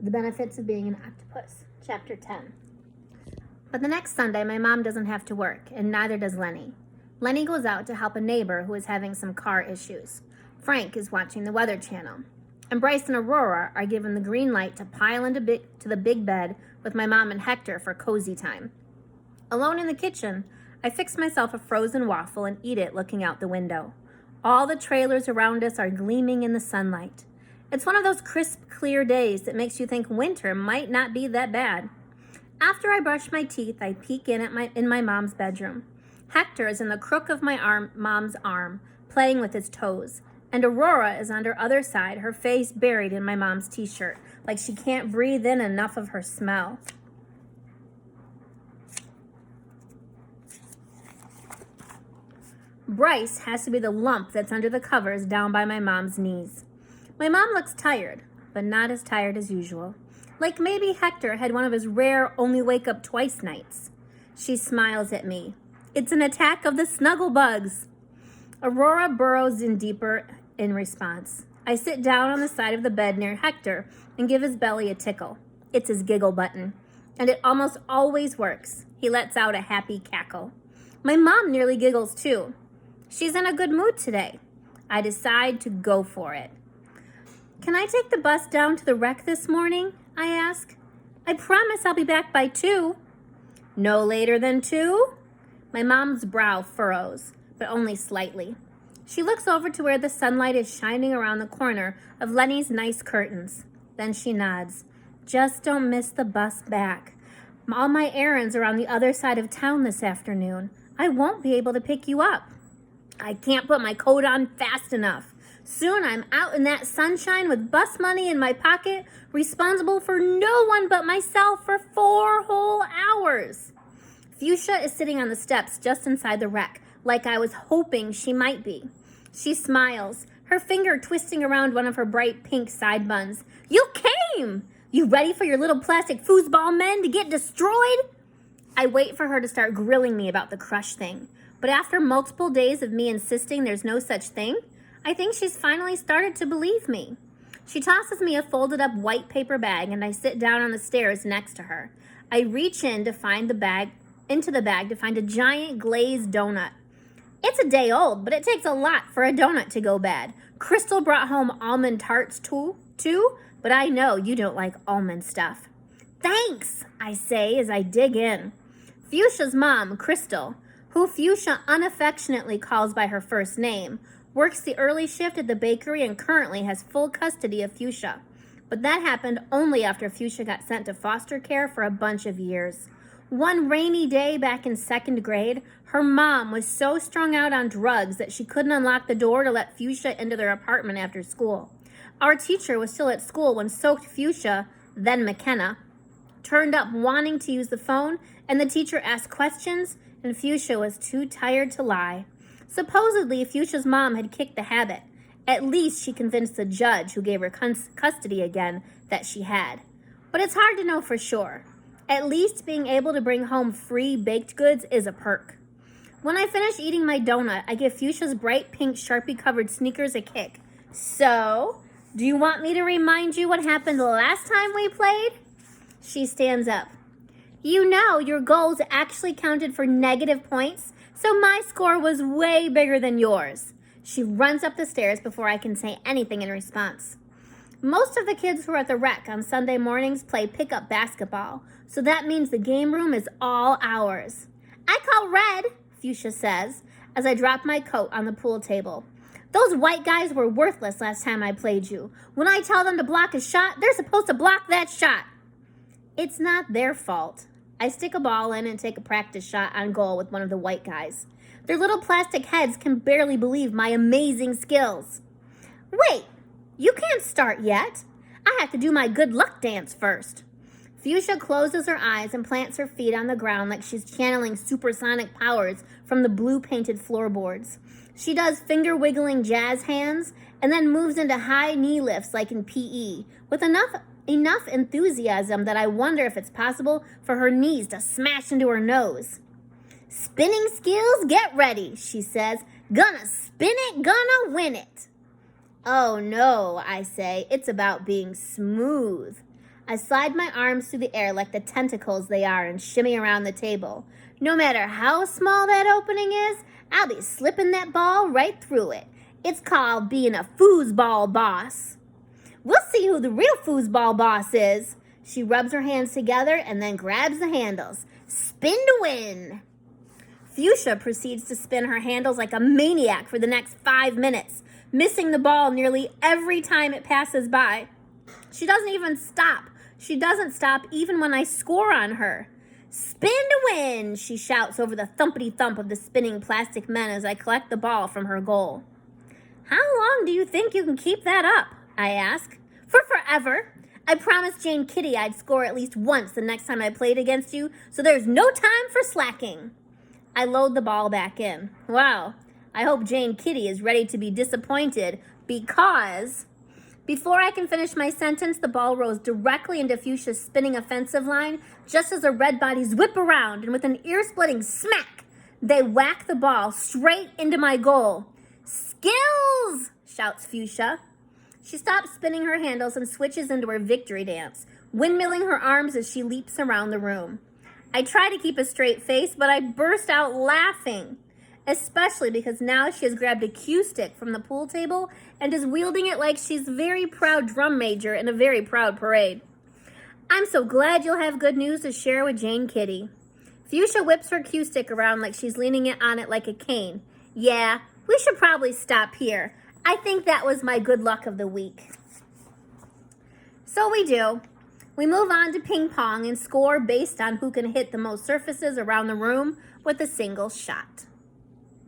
The Benefits of Being an Octopus, Chapter 10. But the next Sunday, my mom doesn't have to work, and neither does Lenny. Lenny goes out to help a neighbor who is having some car issues. Frank is watching the Weather Channel. And Bryce and Aurora are given the green light to pile into the big bed with my mom and Hector for cozy time. Alone in the kitchen, I fix myself a frozen waffle and eat it looking out the window. All the trailers around us are gleaming in the sunlight. It's one of those crisp, clear days that makes you think winter might not be that bad. After I brush my teeth, I peek in my mom's bedroom. Hector is in the crook of my mom's arm, playing with his toes, and Aurora is on her other side, her face buried in my mom's t-shirt, like she can't breathe in enough of her smell. Bryce has to be the lump that's under the covers down by my mom's knees. My mom looks tired, but not as tired as usual. Like maybe Hector had one of his rare only wake up twice nights. She smiles at me. It's an attack of the snuggle bugs. Aurora burrows in deeper in response. I sit down on the side of the bed near Hector and give his belly a tickle. It's his giggle button, and it almost always works. He lets out a happy cackle. My mom nearly giggles too. She's in a good mood today. I decide to go for it. Can I take the bus down to the wreck this morning? I ask. I promise I'll be back by 2. No later than 2? My mom's brow furrows, but only slightly. She looks over to where the sunlight is shining around the corner of Lenny's nice curtains. Then she nods. Just don't miss the bus back. All my errands are on the other side of town this afternoon. I won't be able to pick you up. I can't put my coat on fast enough. Soon I'm out in that sunshine with bus money in my pocket, responsible for no one but myself for 4 whole hours. Fuchsia is sitting on the steps just inside the wreck, like I was hoping she might be. She smiles, her finger twisting around one of her bright pink side buns. You came! You ready for your little plastic foosball men to get destroyed? I wait for her to start grilling me about the crush thing, but after multiple days of me insisting there's no such thing, I think she's finally started to believe me. She tosses me a folded up white paper bag and I sit down on the stairs next to her. I reach into the bag to find a giant glazed donut. It's a day old, but it takes a lot for a donut to go bad. Crystal brought home almond tarts too, but I know you don't like almond stuff. Thanks, I say as I dig in. Fuchsia's mom, Crystal, who Fuchsia unaffectionately calls by her first name, works the early shift at the bakery and currently has full custody of Fuchsia. But that happened only after Fuchsia got sent to foster care for a bunch of years. One rainy day back in 2nd grade, her mom was so strung out on drugs that she couldn't unlock the door to let Fuchsia into their apartment after school. Our teacher was still at school when soaked Fuchsia, then McKenna, turned up wanting to use the phone, and the teacher asked questions, and Fuchsia was too tired to lie. Supposedly, Fuchsia's mom had kicked the habit. At least she convinced the judge who gave her custody again that she had. But it's hard to know for sure. At least being able to bring home free baked goods is a perk. When I finish eating my donut, I give Fuchsia's bright pink Sharpie-covered sneakers a kick. So, do you want me to remind you what happened the last time we played? She stands up. You know your goals actually counted for negative points, so my score was way bigger than yours. She runs up the stairs before I can say anything in response. Most of the kids who are at the rec on Sunday mornings play pickup basketball, so that means the game room is all ours. I call red, Fuchsia says, as I drop my coat on the pool table. Those white guys were worthless last time I played you. When I tell them to block a shot, they're supposed to block that shot. It's not their fault. I stick a ball in and take a practice shot on goal with one of the white guys. Their little plastic heads can barely believe my amazing skills. Wait, you can't start yet. I have to do my good luck dance first. Fuchsia closes her eyes and plants her feet on the ground like she's channeling supersonic powers from the blue-painted floorboards. She does finger-wiggling jazz hands and then moves into high knee lifts like in PE with enough enthusiasm that I wonder if it's possible for her knees to smash into her nose. Spinning skills, get ready, she says. Gonna spin it, gonna win it. Oh no, I say, it's about being smooth. I slide my arms through the air like the tentacles they are and shimmy around the table. No matter how small that opening is, I'll be slipping that ball right through it. It's called being a foosball boss. We'll see who the real foosball boss is. She rubs her hands together and then grabs the handles. Spin to win. Fuchsia proceeds to spin her handles like a maniac for the next 5 minutes, missing the ball nearly every time it passes by. She doesn't stop even when I score on her. Spin to win, she shouts over the thumpity thump of the spinning plastic men as I collect the ball from her goal. How long do you think you can keep that up? I ask. For forever. I promised Jane Kitty I'd score at least once the next time I played against you, so there's no time for slacking. I load the ball back in. Wow, I hope Jane Kitty is ready to be disappointed because... Before I can finish my sentence, the ball rolls directly into Fuchsia's spinning offensive line just as the red bodies whip around, and with an ear-splitting smack, they whack the ball straight into my goal. Skills! Shouts Fuchsia. She stops spinning her handles and switches into her victory dance, windmilling her arms as she leaps around the room. I try to keep a straight face, but I burst out laughing, especially because now she has grabbed a cue stick from the pool table and is wielding it like she's a very proud drum major in a very proud parade. I'm so glad you'll have good news to share with Jane Kitty. Fuchsia whips her cue stick around like she's leaning on it like a cane. Yeah, we should probably stop here. I think that was my good luck of the week. So we do. We move on to ping pong and score based on who can hit the most surfaces around the room with a single shot.